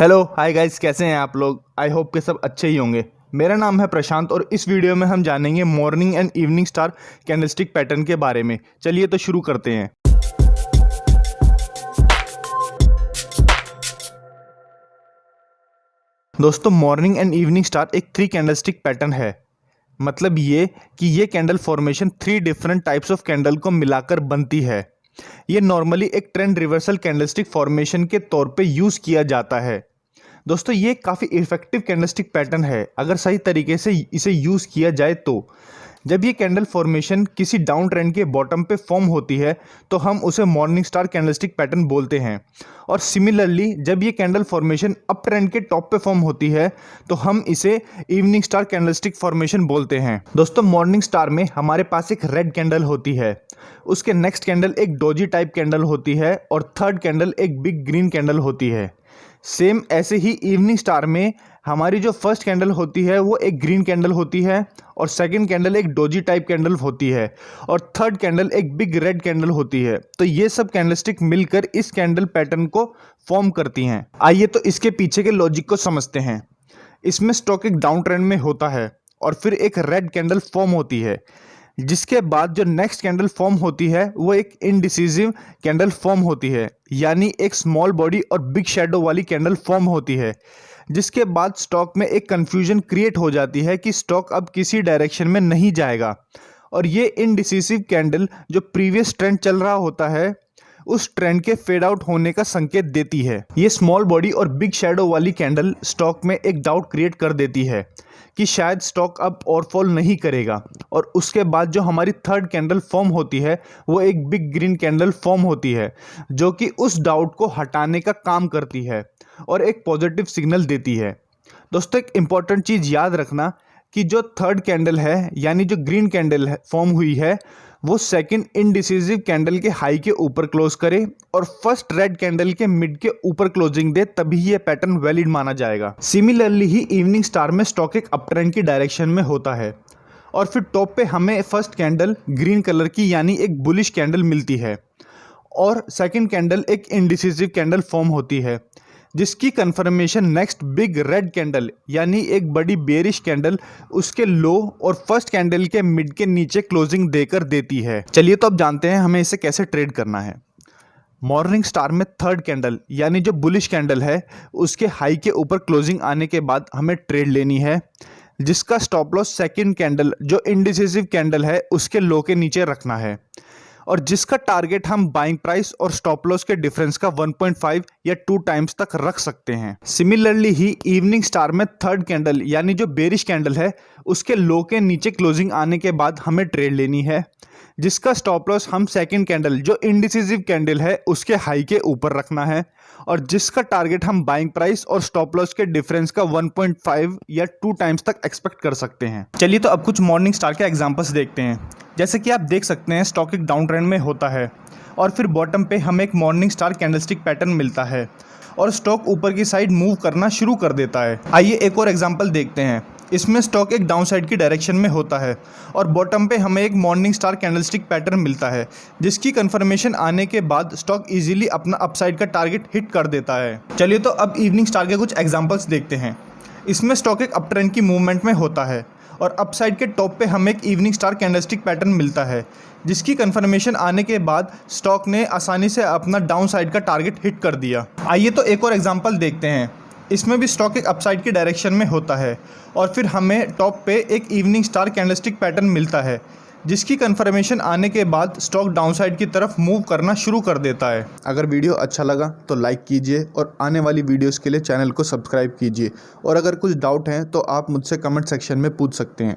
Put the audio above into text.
Hello hi guys, कैसे हैं आप लोग। आई होप के सब अच्छे ही होंगे। मेरा नाम है प्रशांत और इस वीडियो में हम जानेंगे morning and evening star candlestick pattern के बारे में। चलिए तो शुरू करते हैं। दोस्तों, मॉर्निंग एंड इवनिंग स्टार एक 3 कैंडलस्टिक पैटर्न है। मतलब ये कि ये candle formation 3 different types of candle को मिलाकर बनती है। ये नॉर्मली एक ट्रेंड रिवर्सल कैंडलस्टिक फॉर्मेशन के तौर पे यूज़ किया जाता है। दोस्तों, ये काफ़ी इफेक्टिव कैंडलस्टिक पैटर्न है अगर सही तरीके से इसे यूज़ किया जाए तो। जब ये कैंडल फॉर्मेशन किसी डाउन ट्रेंड के बॉटम पे फॉर्म होती है तो हम उसे मॉर्निंग स्टार कैंडलस्टिक पैटर्न बोलते हैं। और सिमिलरली जब ये कैंडल फॉर्मेशन अप ट्रेंड के टॉप पे फॉर्म होती है तो हम इसे इवनिंग स्टार कैंडलस्टिक फॉर्मेशन बोलते हैं। दोस्तों, मॉर्निंग स्टार में हमारे पास एक रेड कैंडल होती है, उसके नेक्स्ट कैंडल एक डोजी टाइप कैंडल होती है और थर्ड कैंडल एक बिग ग्रीन कैंडल होती है। सेम ऐसे ही इवनिंग स्टार में हमारी जो फर्स्ट कैंडल होती है वो एक ग्रीन कैंडल होती है और सेकंड कैंडल एक डोजी टाइप कैंडल होती है और थर्ड कैंडल एक बिग रेड कैंडल होती है। तो ये सब कैंडलस्टिक मिलकर इस कैंडल पैटर्न को फॉर्म करती हैं। आइए तो इसके पीछे के लॉजिक को समझते हैं। इसमें स्टॉक एक डाउन ट्रेंड में होता है और फिर एक रेड कैंडल फॉर्म होती है, जिसके बाद जो नेक्स्ट कैंडल फॉर्म होती है वो एक इनडिसिसिव कैंडल फॉर्म होती है, यानी एक स्मॉल बॉडी और बिग शैडो वाली कैंडल फॉर्म होती है। जिसके बाद स्टॉक में एक कंफ्यूजन क्रिएट हो जाती है कि स्टॉक अब किसी डायरेक्शन में नहीं जाएगा और ये इनडिसिसिव कैंडल जो प्रीवियस ट्रेंड चल रहा होता है उस ट्रेंड के फेड आउट होने का संकेत देती है। ये स्मॉल बॉडी और बिग शैडो वाली कैंडल स्टॉक में एक डाउट क्रिएट कर देती है कि शायद स्टॉक अब और फॉल नहीं करेगा। और उसके बाद जो हमारी थर्ड कैंडल फॉर्म होती है वो एक बिग ग्रीन कैंडल फॉर्म होती है, जो कि उस डाउट को हटाने का काम करती है और एक पॉजिटिव सिग्नल देती है। दोस्तों, एक इम्पॉर्टेंट चीज़ याद रखना कि जो थर्ड कैंडल है यानी जो ग्रीन कैंडल फॉर्म हुई है वो सेकंड इनडिसिसिव कैंडल के हाई के ऊपर क्लोज करे और फर्स्ट रेड कैंडल के मिड के ऊपर क्लोजिंग दे, तभी ये पैटर्न वैलिड माना जाएगा। सिमिलरली ही इवनिंग स्टार में स्टॉक एक अप ट्रेंड की डायरेक्शन में होता है और फिर टॉप पे हमें फर्स्ट कैंडल ग्रीन कलर की यानी एक बुलिश कैंडल मिलती है और सेकंड कैंडल एक इनडिसिसिव कैंडल फॉर्म होती है, जिसकी confirmation next big red candle यानी एक बड़ी बेरिश कैंडल उसके लो और फर्स्ट कैंडल के मिड के नीचे क्लोजिंग देकर देती है। चलिए तो अब जानते हैं हमें इसे कैसे ट्रेड करना है। मॉर्निंग स्टार में थर्ड कैंडल यानी जो बुलिश कैंडल है उसके हाई के ऊपर क्लोजिंग आने के बाद हमें ट्रेड लेनी है, जिसका स्टॉप लॉस सेकेंड कैंडल जो इनडिसिसिव कैंडल है उसके लो के नीचे रखना है और जिसका टारगेट हम बाइंग प्राइस और स्टॉप लॉस के डिफरेंस का 1.5 या 2 टाइम्स तक रख सकते हैं। सिमिलरली ही इवनिंग स्टार में थर्ड कैंडल यानी जो बेरिश कैंडल है उसके लो के नीचे क्लोजिंग आने के बाद हमें ट्रेड लेनी है, जिसका स्टॉप लॉस हम सेकंड कैंडल जो इनडिसिसिव कैंडल है उसके हाई के ऊपर रखना है और जिसका टारगेट हम बाइंग प्राइस और स्टॉप लॉस के डिफरेंस का 1.5 या 2 टाइम्स तक एक्सपेक्ट कर सकते हैं। चलिए तो अब कुछ मॉर्निंग स्टार के एग्जांपल्स देखते हैं। जैसे कि आप देख सकते हैं स्टॉक एक डाउन ट्रेंड में होता है और फिर बॉटम पे हमें एक मॉर्निंग स्टार कैंडलस्टिक पैटर्न मिलता है और स्टॉक ऊपर की साइड मूव करना शुरू कर देता है। आइए एक और एग्जांपल देखते हैं। इसमें स्टॉक एक डाउन साइड की डायरेक्शन में होता है और बॉटम पे हमें एक मॉर्निंग स्टार कैंडलस्टिक पैटर्न मिलता है, जिसकी कंफर्मेशन आने के बाद स्टॉक इजीली अपना अपसाइड का टारगेट हिट कर देता है। चलिए तो अब इवनिंग स्टार के कुछ एग्जांपल्स देखते हैं। इसमें स्टॉक एक अप ट्रेंड की मूवमेंट में होता है और अपसाइड के टॉप पे हमें एक इवनिंग स्टार कैंडलस्टिक पैटर्न मिलता है, जिसकी कंफर्मेशन आने के बाद स्टॉक ने आसानी से अपना डाउन साइड का टारगेट हिट कर दिया। आइए तो एक और एग्जांपल देखते हैं। इसमें भी स्टॉक एक अपसाइड की डायरेक्शन में होता है और फिर हमें टॉप पे एक इवनिंग स्टार कैंडलस्टिक पैटर्न मिलता है, जिसकी कंफर्मेशन आने के बाद स्टॉक डाउन साइड की तरफ मूव करना शुरू कर देता है। अगर वीडियो अच्छा लगा तो लाइक कीजिए और आने वाली वीडियोस के लिए चैनल को सब्सक्राइब कीजिए और अगर कुछ डाउट हैं तो आप मुझसे कमेंट सेक्शन में पूछ सकते हैं।